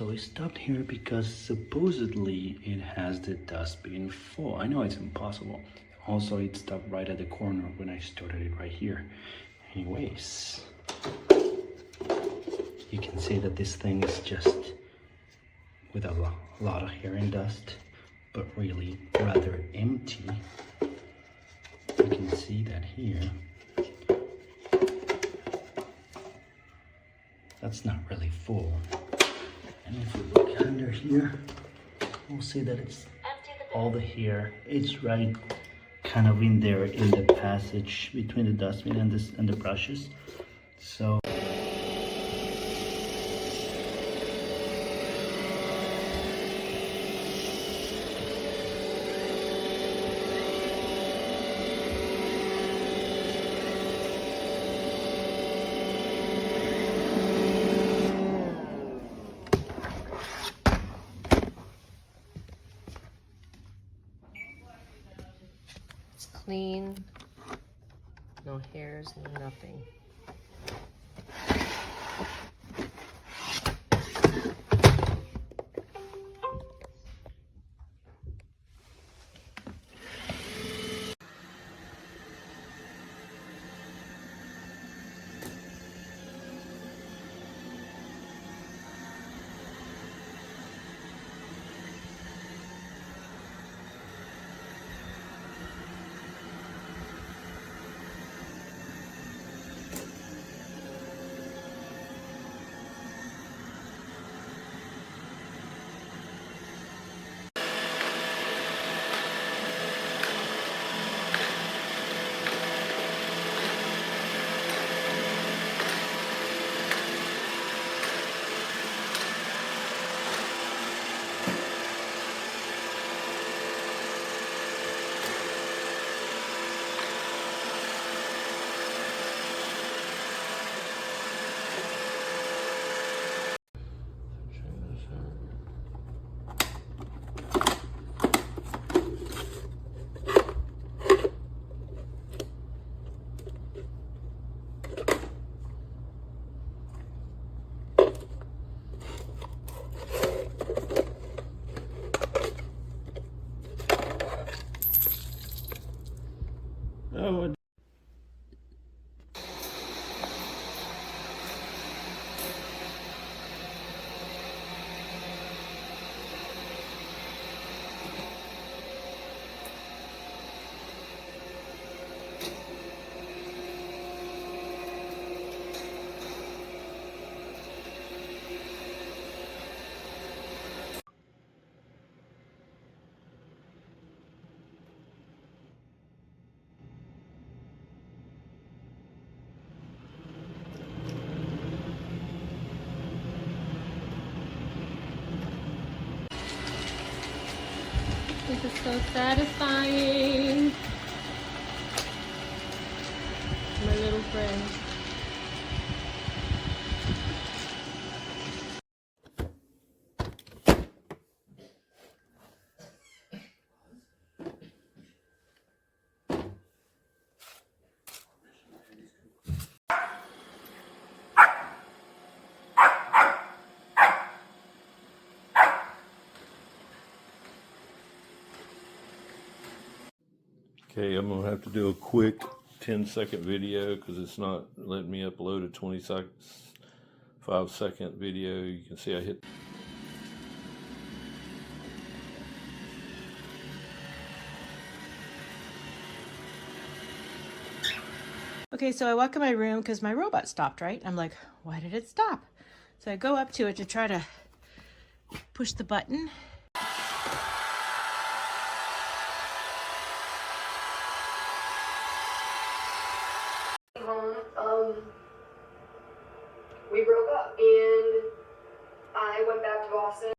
So we stopped here because supposedly it has the dustbin full. I know it's impossible. Also, it stopped right at the corner when I started it right here. Anyways, you can see that this thing is just with a lot of hair and dust, but really rather empty. You can see that here. That's not really full. And if we look under here, we'll see that it's all the hair. It's right kind of in there in the passage between the dustbin and the brushes. So it's clean, no hairs, no nothing. oh, This is so satisfying. My little friend. Okay, I'm gonna have to do a quick 10-second video because it's not letting me upload a 5-second video. You can see I hit. Okay, so I walk in my room because my robot stopped, right? I'm like, why did it stop? So I go up to it to try to push the button. Home, we broke up and I went back to Boston.